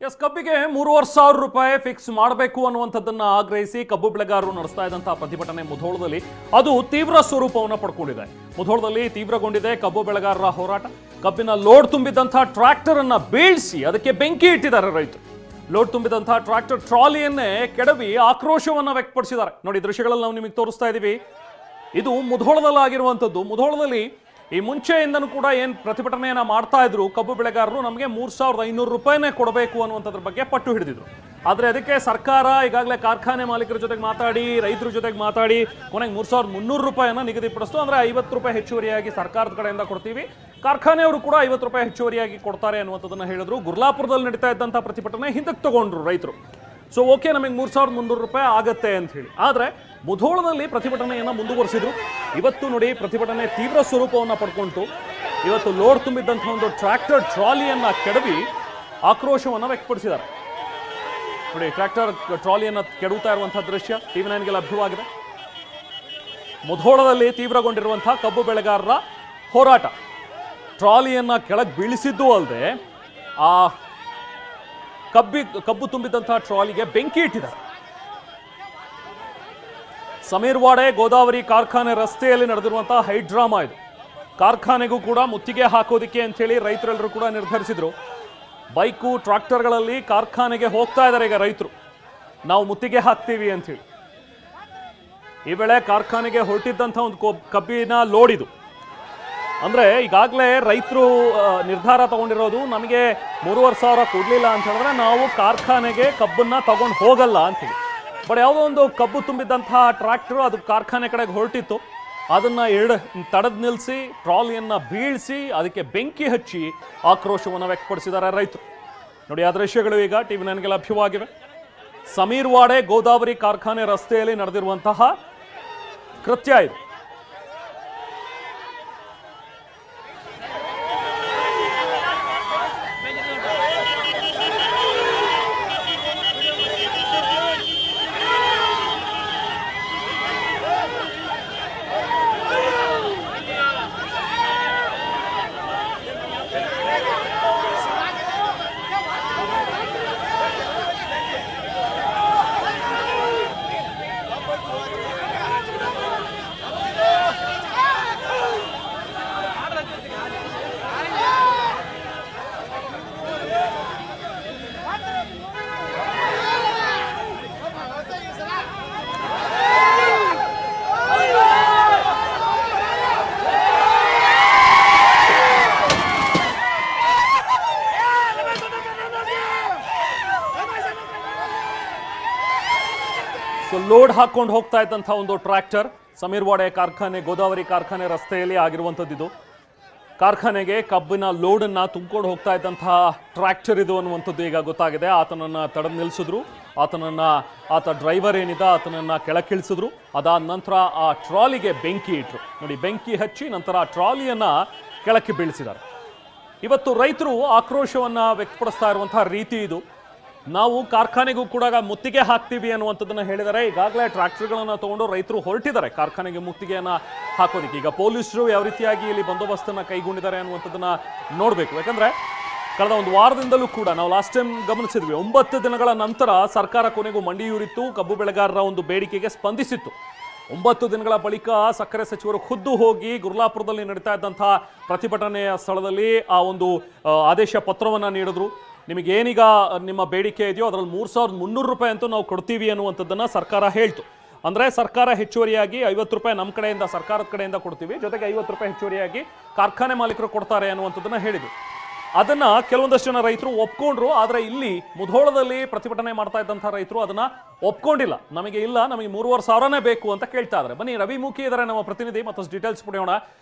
S ಕಬ್ಬಿಗೆ 3,500 ರೂಪಾಯಿ fix ಮಾಡಬೇಕು ಅನ್ನುವಂಥದ್ದನ್ನ ಆಗ್ರಹಿಸಿ ಕಬ್ಬು ಬೆಳೆಗಾರರು ನಡೆಸ್ತಾ ಇದ್ದಂತಹ ಪ್ರತಿಭಟನೆ ಮುಧೋಳದಲ್ಲಿ ಅದು ತೀವ್ರ ಸ್ವರೂಪವನ್ನು ಪಡ್ಕೊಂಡಿದೆ. ಮುಧೋಳದಲ್ಲಿ ತೀವ್ರಗೊಂಡಿದೆ ಕಬ್ಬು ಬೆಳೆಗಾರರ ಹೋರಾಟ. ಕಬ್ಬಿನ ಲೋಡ್ ತುಂಬಿದಂತಹ ಟ್ರ್ಯಾಕ್ಟರ್ ಅನ್ನ ಬೀಳಿಸಿ ಅದಕ್ಕೆ ಬೆಂಕಿ ಇಟ್ಟಿದ್ದಾರೆ ರೈತರು. ಲೋಡ್ ತುಂಬಿದಂತಹ ಟ್ರ್ಯಾಕ್ಟರ್ ಟ್ರಾಲಿಯನ್ನೇ ಕೆಡವಿ ಆಕ್ರೋಶವನ್ನ ವ್ಯಕ್ತಪಡಿಸಿದ್ದಾರೆ. ನೋಡಿ, ದೃಶ್ಯಗಳಲ್ಲಿ ನಾವು ನಿಮಗೆ ತೋರಿಸ್ತಾ ಇದೀವಿ. ಇದು ಮುಧೋಳದಲ್ಲಾಗಿರುವಂಥದ್ದು. ಮುಧೋಳದಲ್ಲಿ ಈ ಮುಂಚೆಯಿಂದನೂ ಕೂಡ ಏನು ಪ್ರತಿಭಟನೆಯನ್ನ ಮಾಡ್ತಾ ಇದ್ರು ಕಬ್ಬು ಬೆಳೆಗಾರರು, ನಮಗೆ 3,500 ರೂಪಾಯಿನೇ ಕೊಡಬೇಕು ಅನ್ನುವಂಥದ್ರ ಬಗ್ಗೆ ಪಟ್ಟು ಹಿಡಿದಿದ್ರು. ಆದರೆ ಅದಕ್ಕೆ ಸರ್ಕಾರ ಈಗಾಗಲೇ ಕಾರ್ಖಾನೆ ಮಾಲೀಕರ ಜೊತೆಗೆ ಮಾತಾಡಿ, ರೈತರ ಜೊತೆಗೆ ಮಾತಾಡಿ ಕೊನೆಗೆ 3,300 ರೂಪಾಯಿಯನ್ನು ನಿಗದಿಪಡಿಸ್ತು. ಅಂದರೆ 50 ರೂಪಾಯಿ ಹೆಚ್ಚುವರಿಯಾಗಿ ಸರ್ಕಾರದ ಕಡೆಯಿಂದ ಕೊಡ್ತೀವಿ, ಕಾರ್ಖಾನೆಯವರು ಕೂಡ 50 ರೂಪಾಯಿ ಹೆಚ್ಚುವರಿಯಾಗಿ ಕೊಡ್ತಾರೆ ಅನ್ನುವಂಥದ್ದನ್ನು ಹೇಳಿದ್ರು. ಗುರ್ಲಾಪುರದಲ್ಲಿ ನಡೀತಾ ಇದ್ದಂಥ ಪ್ರತಿಭಟನೆ ಹಿಂದಕ್ಕೆ ತಗೊಂಡ್ರು ರೈತರು. ಸೊ ಓಕೆ, ನಮಗೆ 3,300 ರೂಪಾಯಿ ಆಗತ್ತೆ ಅಂತ ಹೇಳಿ. ಆದರೆ ಮುಧೋಳದಲ್ಲಿ ಪ್ರತಿಭಟನೆಯನ್ನು ಮುಂದುವರಿಸಿದ್ರು. ಇವತ್ತು ನೋಡಿ, ಪ್ರತಿಭಟನೆ ತೀವ್ರ ಸ್ವರೂಪವನ್ನು ಪಡ್ಕೊಂತು. ಇವತ್ತು ಲೋಡ್ ತುಂಬಿದ್ದಂಥ ಒಂದು ಟ್ರ್ಯಾಕ್ಟರ್ ಟ್ರಾಲಿಯನ್ನು ಕೆಡವಿ ಆಕ್ರೋಶವನ್ನು ವ್ಯಕ್ತಪಡಿಸಿದ್ದಾರೆ. ನೋಡಿ, ಟ್ರ್ಯಾಕ್ಟರ್ ಟ್ರಾಲಿಯನ್ನು ಕೆಡುತ್ತಾ ಇರುವಂತಹ ದೃಶ್ಯ TV9ಗೆ ಲಭ್ಯವಾಗಿದೆ. ಮುಧೋಳದಲ್ಲಿ ತೀವ್ರಗೊಂಡಿರುವಂತಹ ಕಬ್ಬು ಬೆಳೆಗಾರರ ಹೋರಾಟ. ಟ್ರಾಲಿಯನ್ನು ಕೆಳಗೆ ಬೀಳಿಸಿದ್ದು ಅಲ್ಲದೆ ಆ ಕಬ್ಬು ತುಂಬಿದಂತಹ ಟ್ರಾಲಿಗೆ ಬೆಂಕಿ ಇಟ್ಟಿದ್ದಾರೆ. ಸಮೀರ್ವಾಡೆ ಗೋದಾವರಿ ಕಾರ್ಖಾನೆ ರಸ್ತೆಯಲ್ಲಿ ನಡೆದಿರುವಂತಹ ಹೈಡ್ರಾಮಾ ಇದು. ಕಾರ್ಖಾನೆಗೂ ಕೂಡ ಮುತ್ತಿಗೆ ಹಾಕೋದಿಕ್ಕೆ ಅಂತ ಹೇಳಿ ರೈತರೆಲ್ಲರೂ ಕೂಡ ನಿರ್ಧರಿಸಿದ್ರು. ಬೈಕು ಟ್ರಾಕ್ಟರ್ಗಳಲ್ಲಿ ಕಾರ್ಖಾನೆಗೆ ಹೋಗ್ತಾ ಇದ್ದಾರೆ ಈಗ ರೈತರು, ನಾವು ಮುತ್ತಿಗೆ ಹಾಕ್ತೀವಿ ಅಂತ ಹೇಳಿ. ಈ ವೇಳೆ ಕಾರ್ಖಾನೆಗೆ ಹೊರಟಿದ್ದಂಥ ಒಂದು ಕಬ್ಬಿನ ಲೋಡ್ ಇದು. ಅಂದರೆ ಈಗಾಗಲೇ ರೈತರು ನಿರ್ಧಾರ ತಗೊಂಡಿರೋದು, ನಮಗೆ 3,500 ಕೊಡಲಿಲ್ಲ ಅಂತ ಹೇಳಿದ್ರೆ ನಾವು ಕಾರ್ಖಾನೆಗೆ ಕಬ್ಬನ್ನು ತಗೊಂಡು ಹೋಗಲ್ಲ ಅಂತೇಳಿ. ಬಟ್ ಯಾವುದೋ ಒಂದು ಕಬ್ಬು ತುಂಬಿದ್ದಂತಹ ಟ್ರ್ಯಾಕ್ಟರು ಅದು ಕಾರ್ಖಾನೆ ಕಡೆಗೆ ಹೊರಟಿತ್ತು. ಅದನ್ನು ತಡೆದು ನಿಲ್ಲಿಸಿ ಟ್ರಾಲಿಯನ್ನು ಬೀಳಿಸಿ ಅದಕ್ಕೆ ಬೆಂಕಿ ಹಚ್ಚಿ ಆಕ್ರೋಶವನ್ನು ವ್ಯಕ್ತಪಡಿಸಿದ್ದಾರೆ ರೈತರು. ನೋಡಿ, ಆ ದೃಶ್ಯಗಳು ಈಗ TV9ಗೆ ಲಭ್ಯವಾಗಿವೆ. ಸಮೀರ್ವಾಡೆ ಗೋದಾವರಿ ಕಾರ್ಖಾನೆ ರಸ್ತೆಯಲ್ಲಿ ನಡೆದಿರುವಂತಹ ಕೃತ್ಯ ಇದು. ಲೋಡ್ ಹಾಕೊಂಡು ಹೋಗ್ತಾ ಇದ್ದಂಥ ಒಂದು ಟ್ರ್ಯಾಕ್ಟರ್ ಸಮೀರ್ವಾಡೆ ಕಾರ್ಖಾನೆ ಗೋದಾವರಿ ಕಾರ್ಖಾನೆ ರಸ್ತೆಯಲ್ಲಿ ಆಗಿರುವಂಥದ್ದು. ಕಾರ್ಖಾನೆಗೆ ಕಬ್ಬಿನ ಲೋಡನ್ನು ತುಂಬಿಕೊಂಡು ಹೋಗ್ತಾ ಇದ್ದಂತಹ ಟ್ರ್ಯಾಕ್ಟರ್ ಇದು ಅನ್ನುವಂಥದ್ದು ಈಗ ಗೊತ್ತಾಗಿದೆ. ಆತನನ್ನು ತಡೆದು ನಿಲ್ಲಿಸಿದ್ರು. ಆತ ಡ್ರೈವರ್ ಏನಿದೆ ಆತನನ್ನು ಕೆಳಕ್ಕಿಳಿಸಿದ್ರು. ಅದಾದ ನಂತರ ಆ ಟ್ರಾಲಿಗೆ ಬೆಂಕಿ ಇಟ್ಟರು. ನೋಡಿ, ಬೆಂಕಿ ಹಚ್ಚಿ ನಂತರ ಆ ಟ್ರಾಲಿಯನ್ನು ಕೆಳಕ್ಕೆ ಬೀಳಿಸಿದ್ದಾರೆ. ಇವತ್ತು ರೈತರು ಆಕ್ರೋಶವನ್ನು ವ್ಯಕ್ತಪಡಿಸ್ತಾ ಇರುವಂತಹ ರೀತಿ ಇದು. ನಾವು ಕಾರ್ಖಾನೆಗೂ ಕೂಡ ಮುತ್ತಿಗೆ ಹಾಕ್ತೀವಿ ಅನ್ನುವಂಥದ್ದನ್ನು ಹೇಳಿದ್ದಾರೆ. ಈಗಾಗಲೇ ಟ್ರ್ಯಾಕ್ಟರ್ಗಳನ್ನು ತಗೊಂಡು ರೈತರು ಹೊರಟಿದ್ದಾರೆ ಕಾರ್ಖಾನೆಗೆ ಮುತ್ತಿಗೆಯನ್ನು ಹಾಕೋದಕ್ಕೆ. ಈಗ ಪೊಲೀಸರು ಯಾವ ರೀತಿಯಾಗಿ ಇಲ್ಲಿ ಬಂದೋಬಸ್ತನ್ನು ಕೈಗೊಂಡಿದ್ದಾರೆ ಅನ್ನುವಂಥದ್ದನ್ನು ನೋಡಬೇಕು. ಯಾಕಂದರೆ ಕಳೆದ ಒಂದು ವಾರದಿಂದಲೂ ಕೂಡ ನಾವು ಲಾಸ್ಟ್ ಟೈಮ್ ಗಮನಿಸಿದ್ವಿ, 9 ದಿನಗಳ ನಂತರ ಸರ್ಕಾರ ಕೊನೆಗೂ ಮಂಡಿಯೂರಿತ್ತು. ಕಬ್ಬು ಬೆಳೆಗಾರರ ಒಂದು ಬೇಡಿಕೆಗೆ ಸ್ಪಂದಿಸಿತ್ತು. 9 ದಿನಗಳ ಬಳಿಕ ಸಕ್ಕರೆ ಸಚಿವರು ಖುದ್ದು ಹೋಗಿ ಗುರ್ಲಾಪುರದಲ್ಲಿ ನಡೀತಾ ಇದ್ದಂಥ ಪ್ರತಿಭಟನೆಯ ಸ್ಥಳದಲ್ಲಿ ಆ ಒಂದು ಆದೇಶ ಪತ್ರವನ್ನು ನೀಡಿದ್ರು. ನಿಮಗೇನೀಗ ನಿಮ್ಮ ಬೇಡಿಕೆ ಇದೆಯೋ ಅದರಲ್ಲಿ 3,300 ರೂಪಾಯಿ ಅಂತೂ ನಾವು ಕೊಡ್ತೀವಿ ಅನ್ನುವಂಥದ್ದನ್ನು ಸರ್ಕಾರ ಹೇಳ್ತು. ಅಂದರೆ ಸರ್ಕಾರ ಹೆಚ್ಚುವರಿಯಾಗಿ 50 ರೂಪಾಯಿ ನಮ್ಮ ಕಡೆಯಿಂದ ಸರ್ಕಾರದ ಕಡೆಯಿಂದ ಕೊಡ್ತೀವಿ, ಜೊತೆಗೆ 50 ರೂಪಾಯಿ ಹೆಚ್ಚುವರಿಯಾಗಿ ಕಾರ್ಖಾನೆ ಮಾಲೀಕರು ಕೊಡ್ತಾರೆ ಅನ್ನುವಂಥದ್ದನ್ನು ಹೇಳಿದರು. ಅದನ್ನು ಕೆಲವೊಂದಷ್ಟು ಜನ ರೈತರು ಒಪ್ಕೊಂಡ್ರು. ಆದರೆ ಇಲ್ಲಿ ಮುಧೋಳದಲ್ಲಿ ಪ್ರತಿಭಟನೆ ಮಾಡ್ತಾ ಇದ್ದಂಥ ರೈತರು ಅದನ್ನು ಒಪ್ಕೊಂಡಿಲ್ಲ. ನಮಗೆ 3,500 ಬೇಕು ಅಂತ ಕೇಳ್ತಾ ಇದ್ದಾರೆ. ಬನ್ನಿ, ರವಿ ಮೂಕಿ ಇದ್ದಾರೆ ನಮ್ಮ ಪ್ರತಿನಿಧಿ, ಮತ್ತಷ್ಟು ಡೀಟೇಲ್ಸ್ ಪಡೆಯೋಣ.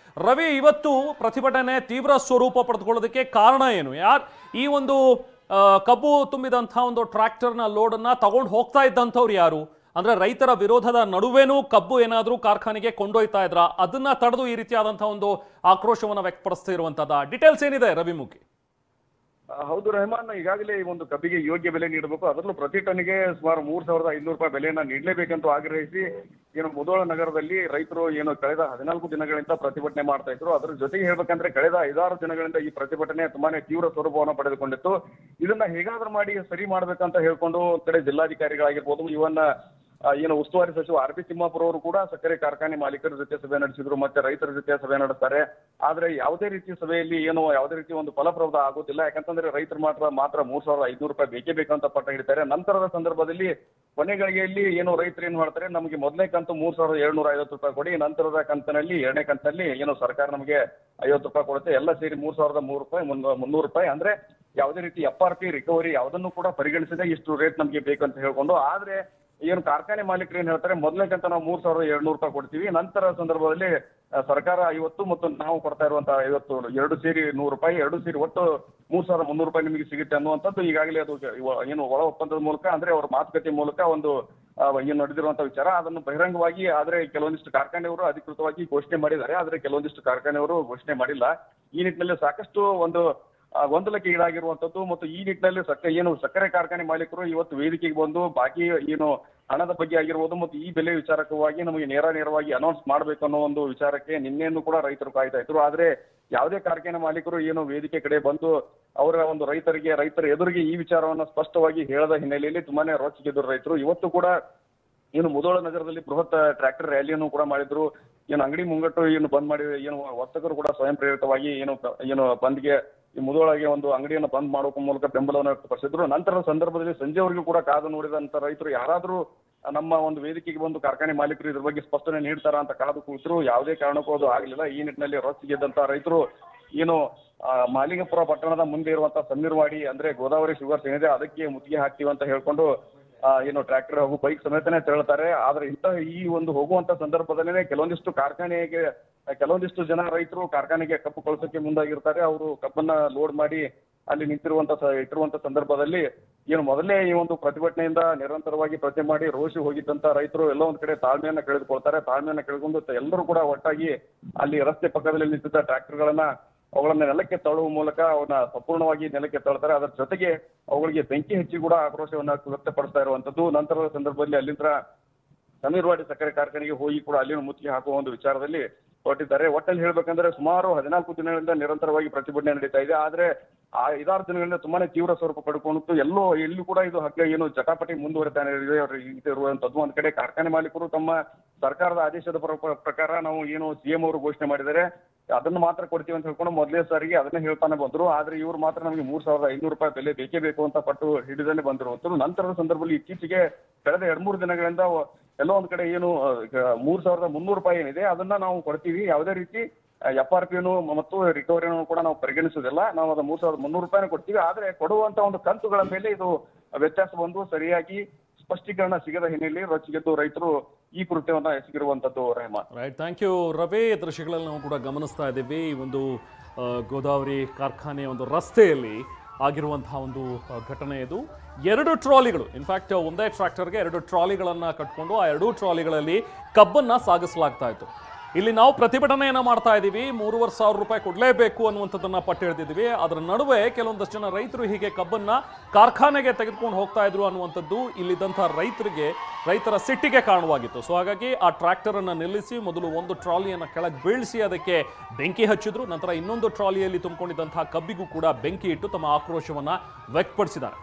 ರವಿ, ಇವತ್ತು ಪ್ರತಿಭಟನೆ ತೀವ್ರ ಸ್ವರೂಪ ಪಡೆದುಕೊಳ್ಳೋದಕ್ಕೆ ಕಾರಣ ಏನು? ಈ ಒಂದು ಕಬ್ಬು ತುಂಬಿದಂಥ ಒಂದು ಟ್ರ್ಯಾಕ್ಟರ್ನ ಲೋಡನ್ನು ತಗೊಂಡು ಹೋಗ್ತಾ ಇದ್ದಂಥವ್ರು ಯಾರು? ಅಂದರೆ ರೈತರ ವಿರೋಧದ ನಡುವೆನೂ ಕಬ್ಬು ಏನಾದರೂ ಕಾರ್ಖಾನೆಗೆ ಕೊಂಡೊಯ್ತಾ ಇದ್ರಾ? ಅದನ್ನು ತಡೆದು ಈ ರೀತಿಯಾದಂಥ ಒಂದು ಆಕ್ರೋಶವನ್ನು ವ್ಯಕ್ತಪಡಿಸ್ತಾ ಇರುವಂಥದ್ದು ಡೀಟೇಲ್ಸ್ ಏನಿದೆ ರವಿಮುಖಿ? ಹೌದು ರೆಹಮಾನ್, ಈಗಾಗಲೇ ಈ ಒಂದು ಕಬ್ಬಿಗೆ ಯೋಗ್ಯ ಬೆಲೆ ನೀಡಬೇಕು, ಅದರಲ್ಲೂ ಪ್ರತಿ ಟನ್ಗೆ ಸುಮಾರು 3,500 ರೂಪಾಯಿ ಬೆಲೆಯನ್ನ ನೀಡಲೇಬೇಕಂತ ಆಗ್ರಹಿಸಿ ಏನು ಮುಧೋಳ ನಗರದಲ್ಲಿ ರೈತರು ಏನು ಕಳೆದ 14 ದಿನಗಳಿಂದ ಪ್ರತಿಭಟನೆ ಮಾಡ್ತಾ ಇದ್ರು. ಅದ್ರ ಜೊತೆಗೆ ಹೇಳ್ಬೇಕಂದ್ರೆ ಕಳೆದ 5-6 ದಿನಗಳಿಂದ ಈ ಪ್ರತಿಭಟನೆ ತುಂಬಾನೇ ತೀವ್ರ ಸ್ವರೂಪವನ್ನು ಪಡೆದುಕೊಂಡಿತ್ತು. ಇದನ್ನ ಹೇಗಾದ್ರೂ ಮಾಡಿ ಸರಿ ಮಾಡ್ಬೇಕಂತ ಹೇಳ್ಕೊಂಡು ಕಡೆ ಜಿಲ್ಲಾಧಿಕಾರಿಗಳಾಗಿರ್ಬೋದು, ಇವನ್ನ ಏನು ಉಸ್ತುವಾರಿ ಸಚಿವ ಆರ್.ಪಿ. ತಿಮ್ಮಾಪುರ ಅವರು ಕೂಡ ಸಕ್ಕರೆ ಕಾರ್ಖಾನೆ ಮಾಲೀಕರ ಜೊತೆ ಸಭೆ ನಡೆಸಿದ್ರು, ಮತ್ತೆ ರೈತರ ಜೊತೆ ಸಭೆ ನಡೆಸ್ತಾರೆ. ಆದ್ರೆ ಯಾವುದೇ ರೀತಿ ಸಭೆಯಲ್ಲಿ ಏನು ಯಾವುದೇ ರೀತಿ ಒಂದು ಫಲಪ್ರದ ಆಗೋದಿಲ್ಲ. ಯಾಕಂತಂದ್ರೆ ರೈತರು ಮಾತ್ರ 3,500 ರೂಪಾಯಿ ಬೇಕೇ ಬೇಕಂತ ಪಟ್ಟ ಹಿಡಿತಾರೆ. ನಂತರದ ಸಂದರ್ಭದಲ್ಲಿ ಕೊನೆ ಗಳಿಗೆಯಲ್ಲಿ ಏನು ರೈತರು ಏನ್ ಮಾಡ್ತಾರೆ, ನಮಗೆ ಮೊದಲನೇ ಕಂತು 3,750 ರೂಪಾಯಿ ಕೊಡಿ, ನಂತರದ ಕಂತಿನಲ್ಲಿ 2ನೇ ಕಂತಿನಲ್ಲಿ ಏನು ಸರ್ಕಾರ ನಮಗೆ 50 ರೂಪಾಯಿ ಕೊಡುತ್ತೆ, ಎಲ್ಲ ಸೇರಿ 3,003 ರೂಪಾಯಿ 300 ರೂಪಾಯಿ, ಅಂದ್ರೆ ಯಾವುದೇ ರೀತಿ FRP ರಿಕವರಿ ಯಾವುದನ್ನು ಕೂಡ ಪರಿಗಣಿಸದೆ ಇಷ್ಟು ರೇಟ್ ನಮಗೆ ಬೇಕಂತ ಹೇಳ್ಕೊಂಡು. ಆದ್ರೆ ಏನು ಕಾರ್ಖಾನೆ ಮಾಲೀಕರು ಏನ್ ಹೇಳ್ತಾರೆ, ಮೊದಲನೇ ಕಂತ ನಾವು 3,700 ರೂಪಾಯಿ ಕೊಡ್ತೀವಿ, ನಂತರ ಸಂದರ್ಭದಲ್ಲಿ ಸರ್ಕಾರ 50 ಮತ್ತು ನಾವು ಕೊಡ್ತಾ ಇರುವಂತಹ 50 2 ಸೇರಿ 100 ರೂಪಾಯಿ, 2 ಸೇರಿ ಒಟ್ಟು 3,300 ರೂಪಾಯಿ ನಿಮಗೆ ಸಿಗುತ್ತೆ ಅನ್ನುವಂಥದ್ದು ಈಗಾಗಲೇ ಅದು ಏನು ಒಳ ಒಪ್ಪಂದದ ಮೂಲಕ ಅಂದ್ರೆ ಅವರ ಮಾತುಕತೆ ಮೂಲಕ ಒಂದು ಏನು ನಡೆದಿರುವಂತಹ ವಿಚಾರ. ಅದನ್ನು ಬಹಿರಂಗವಾಗಿ ಆದ್ರೆ ಕೆಲವೊಂದಿಷ್ಟು ಕಾರ್ಖಾನೆಯವರು ಅಧಿಕೃತವಾಗಿ ಘೋಷಣೆ ಮಾಡಿದ್ದಾರೆ, ಆದ್ರೆ ಕೆಲವೊಂದಿಷ್ಟು ಕಾರ್ಖಾನೆಯವರು ಘೋಷಣೆ ಮಾಡಿಲ್ಲ. ಈ ನಿಟ್ಟಿನಲ್ಲಿ ಸಾಕಷ್ಟು ಒಂದು ಗೊಂದಲಕ್ಕೆ ಈಡಾಗಿರುವಂತದ್ದು. ಮತ್ತು ಈ ನಿಟ್ಟಿನಲ್ಲಿ ಸಕ್ಕರೆ ಕಾರ್ಖಾನೆ ಮಾಲೀಕರು ಇವತ್ತು ವೇದಿಕೆಗೆ ಬಂದು ಬಾಕಿ ಏನು ಹಣದ ಬಗ್ಗೆ ಆಗಿರ್ಬೋದು ಮತ್ತು ಈ ಬೆಲೆ ವಿಚಾರಕವಾಗಿ ನಮಗೆ ನೇರವಾಗಿ ಅನೌನ್ಸ್ ಮಾಡಬೇಕು ಅನ್ನೋ ಒಂದು ವಿಚಾರಕ್ಕೆ ನಿನ್ನೆಯನ್ನು ಕೂಡ ರೈತರು ಕಾಯ್ತಾ ಇದ್ರು. ಆದ್ರೆ ಯಾವುದೇ ಕಾರ್ಖಾನೆ ಮಾಲೀಕರು ಏನು ವೇದಿಕೆ ಕಡೆ ಬಂದು ಅವರ ಒಂದು ರೈತರ ಎದುರಿಗೆ ಈ ವಿಚಾರವನ್ನ ಸ್ಪಷ್ಟವಾಗಿ ಹೇಳದ ಹಿನ್ನೆಲೆಯಲ್ಲಿ ತುಂಬಾನೇ ರೋಚಕಿದ್ರು ರೈತರು. ಇವತ್ತು ಕೂಡ ಏನು ಮುಧೋಳ ನಗರದಲ್ಲಿ ಬೃಹತ್ ಟ್ರ್ಯಾಕ್ಟರ್ ರ್ಯಾಲಿಯನ್ನು ಕೂಡ ಮಾಡಿದ್ರು. ಏನು ಅಂಗಡಿ ಮುಂಗಟ್ಟು ಏನು ಬಂದ್ ಮಾಡಿ ಏನು ವರ್ತಕರು ಕೂಡ ಸ್ವಯಂ ಪ್ರೇರಿತವಾಗಿ ಏನು ಬಂದ್ಗೆ ಈ ಮುಧೋಳಗೆ ಒಂದು ಅಂಗಡಿಯನ್ನು ಬಂದ್ ಮಾಡೋಕ ಮೂಲಕ ಬೆಂಬಲವನ್ನು ವ್ಯಕ್ತಪಡಿಸಿದ್ರು. ನಂತರದ ಸಂದರ್ಭದಲ್ಲಿ ಸಂಜೆವರೆಗೂ ಕೂಡ ಕಾದು ನೋಡಿದಂತ ರೈತರು ಯಾರಾದ್ರೂ ನಮ್ಮ ಒಂದು ವೇದಿಕೆಗೆ ಬಂದು ಕಾರ್ಖಾನೆ ಮಾಲೀಕರು ಇದ್ರ ಬಗ್ಗೆ ಸ್ಪಷ್ಟನೆ ನೀಡ್ತಾರ ಅಂತ ಕಾದು ಕೂತರು. ಯಾವುದೇ ಕಾರಣಕ್ಕೂ ಅದು ಆಗಲಿಲ್ಲ. ಈ ನಿಟ್ಟಿನಲ್ಲಿ ರೊಚ್ಚಿಗೆದ್ದಂತ ರೈತರು ಏನು ಮಾಲಿಂಗಪುರ ಪಟ್ಟಣದ ಮುಂದೆ ಇರುವಂತಹ ಸಮೀರ್ವಾಡಿ ಅಂದ್ರೆ ಗೋದಾವರಿ ಶುಗರ್ಸ್ ಏನಿದೆ ಅದಕ್ಕೆ ಮುತ್ತಿಗೆ ಹಾಕ್ತೀವಿ ಅಂತ ಹೇಳ್ಕೊಂಡು ಏನು ಟ್ರ್ಯಾಕ್ಟರ್ ಹಾಗೂ ಬೈಕ್ ಸಮೇತನೇ ತೆರಳುತ್ತಾರೆ. ಆದ್ರೆ ಈ ಒಂದು ಹೋಗುವಂತ ಸಂದರ್ಭದಲ್ಲೇ ಕೆಲವೊಂದಿಷ್ಟು ಜನ ರೈತರು ಕಾರ್ಖಾನೆಗೆ ಕಬ್ಬು ಕಳಿಸೋಕೆ ಮುಂದಾಗಿರ್ತಾರೆ. ಅವರು ಕಬ್ಬನ್ನ ಲೋಡ್ ಮಾಡಿ ಅಲ್ಲಿ ಇಟ್ಟಿರುವಂತ ಸಂದರ್ಭದಲ್ಲಿ ಏನು ಮೊದಲೇ ಈ ಒಂದು ಪ್ರತಿಭಟನೆಯಿಂದ ನಿರಂತರವಾಗಿ ಪ್ರತಿಭಟನೆ ಮಾಡಿ ರೋಷಿ ಹೋಗಿದ್ದಂತ ರೈತರು ಎಲ್ಲ ಒಂದ್ ಕಡೆ ತಾಳ್ಮೆಯನ್ನ ಕಳೆದುಕೊಳ್ತಾರೆ. ತಾಳ್ಮೆಯನ್ನ ಕಳೆದುಕೊಂಡು ಎಲ್ಲರೂ ಕೂಡ ಒಟ್ಟಾಗಿ ಅಲ್ಲಿ ರಸ್ತೆ ಪಕ್ಕದಲ್ಲಿ ನಿಂತಿದ್ದ ಟ್ರ್ಯಾಕ್ಟರ್ಗಳನ್ನ ಅವುಗಳನ್ನ ನೆಲಕ್ಕೆ ತಳ್ಳುವ ಮೂಲಕ ಅವನ್ನ ಸಂಪೂರ್ಣವಾಗಿ ನೆಲಕ್ಕೆ ತಳ್ತಾರೆ. ಅದರ ಜೊತೆಗೆ ಅವುಗಳಿಗೆ ಬೆಂಕಿ ಹಚ್ಚಿ ಕೂಡ ಆಕ್ರೋಶವನ್ನ ವ್ಯಕ್ತಪಡಿಸ್ತಾ ಇರುವಂತದ್ದು. ನಂತರದ ಸಂದರ್ಭದಲ್ಲಿ ಅಲ್ಲಿಂದ ಸಮೀರ್ವಾಡಿ ಸಕ್ಕರೆ ಕಾರ್ಖಾನೆಗೆ ಹೋಗಿ ಕೂಡ ಅಲ್ಲಿನ ಮುತ್ತಿಗೆ ಹಾಕುವ ಒಂದು ವಿಚಾರದಲ್ಲಿ ಹೊರಟಿದ್ದಾರೆ. ಒಟ್ಟಲ್ಲಿ ಹೇಳ್ಬೇಕಂದ್ರೆ ಸುಮಾರು 14 ದಿನಗಳಿಂದ ನಿರಂತರವಾಗಿ ಪ್ರತಿಭಟನೆ ನಡೀತಾ ಇದೆ. ಆದ್ರೆ ಆ 5-6 ದಿನಗಳಿಂದ ತುಂಬಾನೇ ತೀವ್ರ ಸ್ವರೂಪ ಪಡ್ಕೊಂಡು ಎಲ್ಲೂ ಕೂಡ ಇದು ಏನು ಜಟಾಪಟಿ ಮುಂದುವರಿತಾನೆ ಇರುವಂತದ್ದು. ಒಂದ್ ಕಡೆ ಕಾರ್ಖಾನೆ ಮಾಲೀಕರು ತಮ್ಮ ಸರ್ಕಾರದ ಆದೇಶದ ಪ್ರಕಾರ ನಾವು ಏನು CM ಅವರು ಘೋಷಣೆ ಮಾಡಿದ್ದಾರೆ ಅದನ್ನು ಮಾತ್ರ ಕೊಡ್ತೀವಿ ಅಂತ ಹೇಳ್ಕೊಂಡು ಮೊದಲೇ ಸಾರಿಗೆ ಅದನ್ನ ಹೇಳ್ತಾನೆ ಬಂದ್ರು. ಆದ್ರೆ ಇವ್ರು ಮಾತ್ರ ನಮಗೆ 3,500 ರೂಪಾಯಿ ಬೆಲೆ ಬೇಕೇ ಬೇಕು ಅಂತ ಪಟ್ಟು ಹಿಡಿದಲ್ಲೇ ಬಂದಿರುವಂತದ್ದು. ನಂತರದ ಸಂದರ್ಭದಲ್ಲಿ ಇತ್ತೀಚೆಗೆ ಕಳೆದ 2-3 ದಿನಗಳಿಂದ ಎಲ್ಲೋ ಒಂದ್ ಕಡೆ ಏನು 3,300 ರೂಪಾಯಿ ಏನಿದೆ ಅದನ್ನ ನಾವು ಕೊಡ್ತೀವಿ, ಯಾವುದೇ ರೀತಿ FRP ಮತ್ತು ರಿಕವರಿಯನ್ನು ಕೂಡ ನಾವು ಪರಿಗಣಿಸುವುದಿಲ್ಲ, ನಾವು ಅದು 3,300 ರೂಪಾಯಿನ ಕೊಡ್ತೀವಿ. ಆದ್ರೆ ಕೊಡುವಂತ ಒಂದು ಕಂತುಗಳ ಮೇಲೆ ಇದು ವ್ಯತ್ಯಾಸ ಬಂದು ಸರಿಯಾಗಿ ಸ್ಪಷ್ಟೀಕರಣ ಸಿಗದ ಹಿನ್ನೆಲೆಯಲ್ಲಿ ರೊಚ್ಚಿಗೆದ್ದು ರೈತರು ಈ ಕೃತ್ಯವನ್ನ ಎಸಗಿರುವಂತದ್ದು. Rehman, right, thank you Ravi. ದೃಶ್ಯಗಳಲ್ಲಿ ನಾವು ಕೂಡ ಗಮನಿಸ್ತಾ ಇದ್ದೀವಿ ಈ ಒಂದು ಗೋದಾವರಿ ಕಾರ್ಖಾನೆಯ ಒಂದು ರಸ್ತೆಯಲ್ಲಿ ಆಗಿರುವಂತಹ ಒಂದು ಘಟನೆ ಇದು. 2 ಟ್ರಾಲಿಗಳು, ಇನ್ಫ್ಯಾಕ್ಟ್ ಒಂದೇ ಟ್ರ್ಯಾಕ್ಟರ್ಗೆ 2 ಟ್ರಾಲಿಗಳನ್ನು ಕಟ್ಕೊಂಡು ಆ 2 ಟ್ರಾಲಿಗಳಲ್ಲಿ ಕಬ್ಬನ್ನು ಸಾಗಿಸಲಾಗ್ತಾ ಇತ್ತು. ಇಲ್ಲಿ ನಾವು ಪ್ರತಿಭಟನೆಯನ್ನು ಮಾಡ್ತಾ ಇದ್ದೀವಿ, 3,500 ರೂಪಾಯಿ ಕೊಡಲೇಬೇಕು ಅನ್ನುವಂಥದ್ದನ್ನು ಪಟ್ಟು ಹಿಡಿದಿದ್ದೀವಿ. ಅದರ ನಡುವೆ ಕೆಲವೊಂದಷ್ಟು ಜನ ರೈತರು ಹೀಗೆ ಕಬ್ಬನ್ನು ಕಾರ್ಖಾನೆಗೆ ತೆಗೆದುಕೊಂಡು ಹೋಗ್ತಾ ಇದ್ರು ಅನ್ನುವಂಥದ್ದು ಇಲ್ಲಿದ್ದಂಥ ರೈತರ ಸಿಟ್ಟಿಗೆ ಕಾರಣವಾಗಿತ್ತು. ಸೊ ಹಾಗಾಗಿ ಆ ಟ್ರ್ಯಾಕ್ಟರನ್ನು ನಿಲ್ಲಿಸಿ ಮೊದಲು ಒಂದು ಟ್ರಾಲಿಯನ್ನು ಕೆಳಗೆ ಬೀಳಿಸಿ ಅದಕ್ಕೆ ಬೆಂಕಿ ಹಚ್ಚಿದ್ರು. ನಂತರ ಇನ್ನೊಂದು ಟ್ರಾಲಿಯಲ್ಲಿ ತುಂಬಿಕೊಂಡಿದ್ದಂತಹ ಕಬ್ಬಿಗೂ ಕೂಡ ಬೆಂಕಿ ಇಟ್ಟು ತಮ್ಮ ಆಕ್ರೋಶವನ್ನು ವ್ಯಕ್ತಪಡಿಸಿದ್ದಾರೆ.